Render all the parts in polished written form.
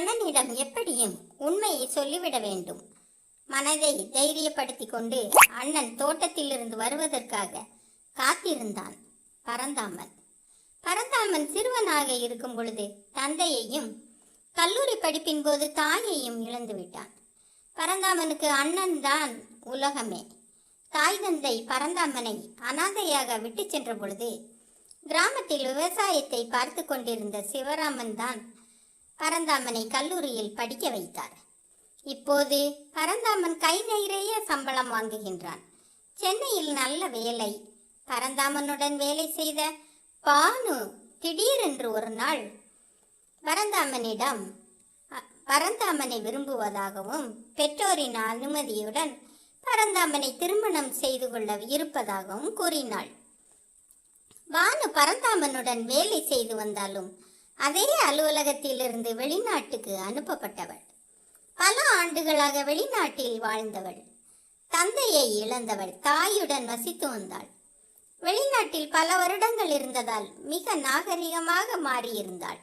அண்ணனிடம் எப்படியும் உண்மையை சொல்லிவிட வேண்டும். மனதை தைரியப்படுத்தி கொண்டு அண்ணன் தோட்டத்திலிருந்து வருவதற்காக காத்திருந்தான் பரந்தாமன். பரந்தாமன் சிறுவனாக இருக்கும் பொழுது தந்தையையும் கல்லூரி படிப்பின் போது தாயையும் இழந்து விட்டான். பரந்தாமனுக்கு அண்ணன் தான் உலகமே. தாய் தந்தை பரந்தாமனை அனாதையாக விட்டு சென்ற பொழுது கிராமத்தில் விவசாயத்தை பார்த்து கொண்டிருந்த சிவராமன் தான் பரந்தாமனை கல்லூரியில் படிக்க வைத்தார். இப்போது பரந்தாமன் கை நிறைய சம்பளம் வாங்குகின்றான். சென்னையில் நல்ல வேலை. பரந்தாமனுடன் வேலை செய்த பானு திடீரென்று ஒரு நாள் பரந்தாமனை விரும்புவதாகவும் பெற்றோரின் அனுமதியுடன் பரந்தாமனை திருமணம் செய்து கொள்ள இருப்பதாகவும் கூறினாள். பானு பரந்தாமனுடன் வேலை செய்து வந்தாலும் அதே அலுவலகத்திலிருந்து வெளிநாட்டுக்கு அனுப்பப்பட்டவள். பல ஆண்டுகளாக வெளிநாட்டில் வாழ்ந்தவள். தந்தையை இழந்தவள். தாயுடன் வசித்து வந்தாள். வெளிநாட்டில் பல வருடங்கள் இருந்ததால் மிக நாகரிகமாக மாறியிருந்தாள்.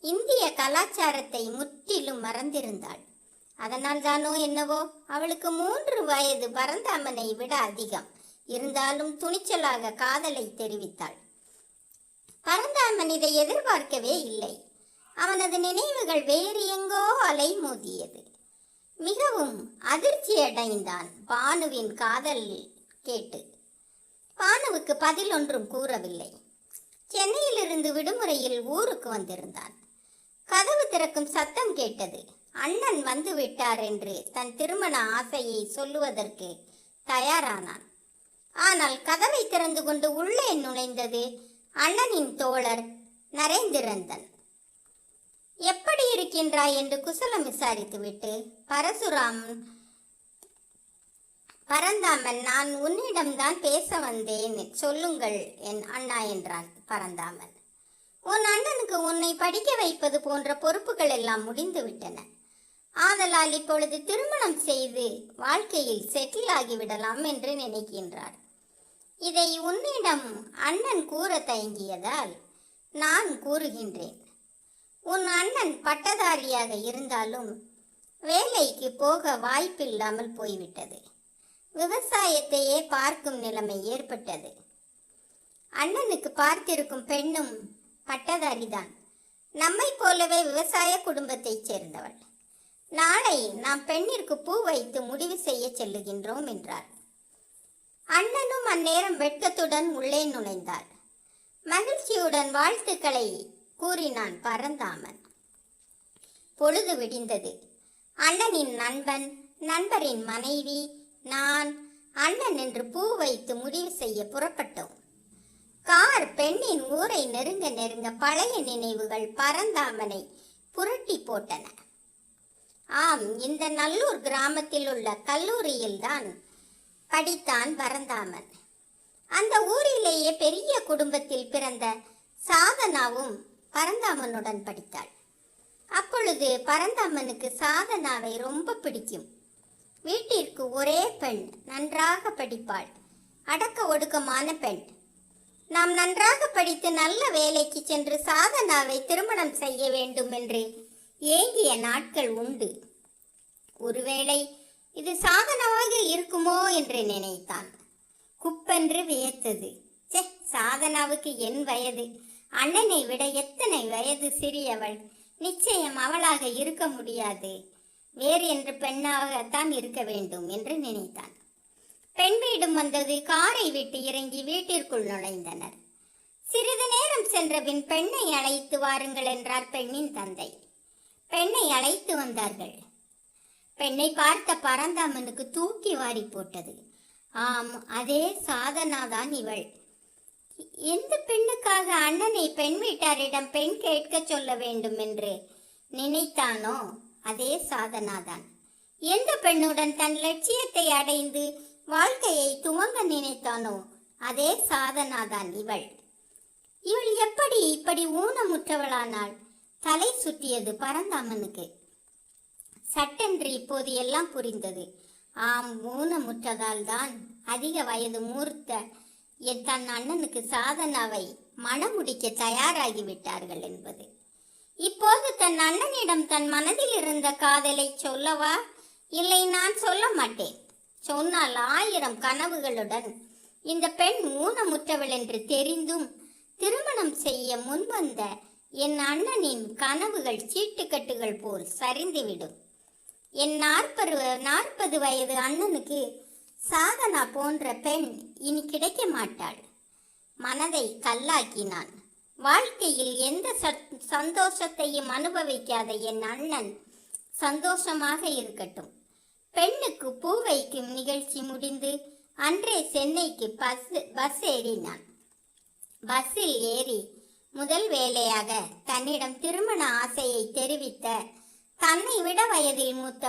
இந்திய கலாச்சாரத்தை முற்றிலும் மறந்திருந்தாள். அதனால் தானோ என்னவோ அவளுக்கு 3 வயது பரந்தாமனை விட அதிகம். இருந்தாலும் துணிச்சலாக காதலை தெரிவித்தாள். பரந்தாமன் இதை எதிர்பார்க்கவே இல்லை. அவனது நினைவுகள் வேறு எங்கோ அலை மோதியது. மிகவும் அதிர்ச்சி அடைந்தான் பானுவின் காதல் கேட்டு. பானுவுக்கு பதில் ஒன்றும் கூறவில்லை. சென்னையிலிருந்து விடுமுறையில் ஊருக்கு வந்திருந்தான். கதவு திறக்கும் சத்தம் கேட்டது. அண்ணன் வந்து விட்டார் என்று தன் திருமண ஆசையை சொல்லுவதற்கு தயாரானான். ஆனால் கதவை திறந்து கொண்டு உள்ளே நுழைந்தது அண்ணனின் தோழர் நரேந்திரந்தன். எப்படி இருக்கின்றாய் என்று குசலம் விசாரித்துவிட்டு பரந்தாமன், நான் உன்னிடம்தான் பேச வந்தேன், சொல்லுங்கள் என் அண்ணா என்றான் பரந்தாமன். உன் அண்ணனுக்கு உன்னை படிக்க வைப்பது போன்ற பொறுப்புகள் எல்லாம் முடிந்து விட்டன. ஆதலால் இப்பொழுது திருமணம் செய்து வாழ்க்கையில் செட்டில் ஆகிவிடலாம் என்று நினைக்கின்றார். இதை உன்னிடம் அண்ணன் கூற தயங்கியதால் நான் கூறுகின்றேன். உன் அண்ணன் பட்டதாரியாக இருந்தாலும் வேலைக்கு போக வாய்ப்பில்லாமல் போய்விட்டது. விவசாயத்தையே பார்க்கும் நிலைமை ஏற்பட்டது. அண்ணனுக்கு பார்த்திருக்கும் பெண்ணும் பட்டதாரிதான். நம்மை போலவே விவசாய குடும்பத்தைச் சேர்ந்தவள். நாளை நாம் பெண்ணிற்கு பூ வைத்து முடிவு செய்ய செல்லுகின்றோம் என்றார். அண்ணனும் அந்நேரம் வெட்கத்துடன் உள்ளே நுழைந்தார். மகிழ்ச்சியுடன் வாழ்த்துக்களை கூறினான் பரந்தாமன். பொழுது விடிந்தது. அண்ணனின் நண்பன், நண்பரின் மனைவி, நான், அண்ணன் என்று பூ வைத்து முடிவு செய்ய புறப்பட்டோம். கார் பெண்ணின் ஊரை நெருங்க நெருங்க பழைய நினைவுகள் பரந்தாமனை புரட்டி போட்டன. ஆம், இந்த நல்லூர் கிராமத்தில் உள்ள கல்லூரியில்தான் படித்தான் பரந்தாமன். அந்த ஊரிலேயே பெரிய குடும்பத்தில் பிறந்த சாதனாவும் பரந்தாமனுடன் படித்தாள். அப்பொழுது பரந்தாமனுக்கு சாதனாவை ரொம்ப பிடிக்கும். வீட்டிற்கு ஒரே பெண், நன்றாக படிப்பாள், அடக்க ஒடுக்கமான பெண். நாம் நன்றாக படித்து நல்ல வேலைக்கு சென்று சாதனாவை திருமணம் செய்ய வேண்டும் என்று ஏங்கிய நாட்கள் உண்டு. ஒருவேளை இது சாதனாவாக இருக்குமோ என்று நினைத்தான். குப்பென்று வியத்தது. சாதனாவுக்கு என் வயது, அண்ணனை விட எத்தனை வயது சிறியவள். நிச்சயம் அவளாக இருக்க முடியாது, வேறு என்று பெண்ணாகத்தான் இருக்க வேண்டும் என்று நினைத்தான். பெண் வீடும் வந்தது. காரை விட்டு இறங்கி வீட்டிற்குள் நுழைந்தனர். சிறிது நேரம் சென்ற பின் பெண்ணை அழைத்து வாருங்கள் என்றார் பெண்ணின் தந்தை. பெண்ணை அழைத்து வந்தார்கள். பெண்ணை பார்த்த பரந்தாமனுக்கு தூக்கி வாரி போட்டது. ஆம், அதே சாதனாதான் இவள். எந்த பெண்ணுக்காக அண்ணனை பெண் வீட்டாரிடம் பெண் கேட்க சொல்ல வேண்டும் என்று நினைத்தானோ அதே சாதனாதான். எந்த பெண்ணுடன் தன் லட்சியத்தை அடைந்து வாழ்க்கையை துவங்க நினைத்தானோ அதே சாதனாதான் இவள். இவள் எப்படி இப்படி ஊனமுற்றவளானாள்? தலை சுற்றியது பரந்தாமனுக்கு. சட்டென்று இப்போது எல்லாம் புரிந்தது. ஆம், ஊனமுற்றதால் தான் அதிக வயது மூர்த்த தன் அண்ணனுக்கு சாதனாவை மணமுடிக்க தயாராகி விட்டார்கள் என்பது. இப்போது தன் அண்ணனிடம் தன் மனதில் இருந்த காதலை சொல்லவா? இல்லை, நான் சொல்ல மாட்டேன். சொன்னால் 1000 கனவுகளுடன் இந்த பெண் ஊனமுற்றவள் என்று தெரிந்தும் திருமணம் செய்ய முன்வந்த என் அண்ணனின் கனவுகள் சீட்டுக்கட்டுகள் போல் சரிந்துவிடும். என் 40 வயது அண்ணனுக்கு சாதனா போன்ற பெண் இனி கிடைக்க மாட்டாள். மனதை கல்லாக்கினான். வாழ்க்கையில் எந்த சந்தோஷத்தையும் அனுபவிக்காத என் அண்ணன் சந்தோஷமாக இருக்கட்டும். பெண்ணுக்கு பூ வைக்கும் நிகழ்ச்சி முடிந்து அன்றே சென்னைக்கு பஸ் ஏறினான். பஸ்ஸில் ஏறி முதல் வேலையாக தன்னிடம் திருமண ஆசையை தெரிவித்த தன்னை விட வயதில் மூத்த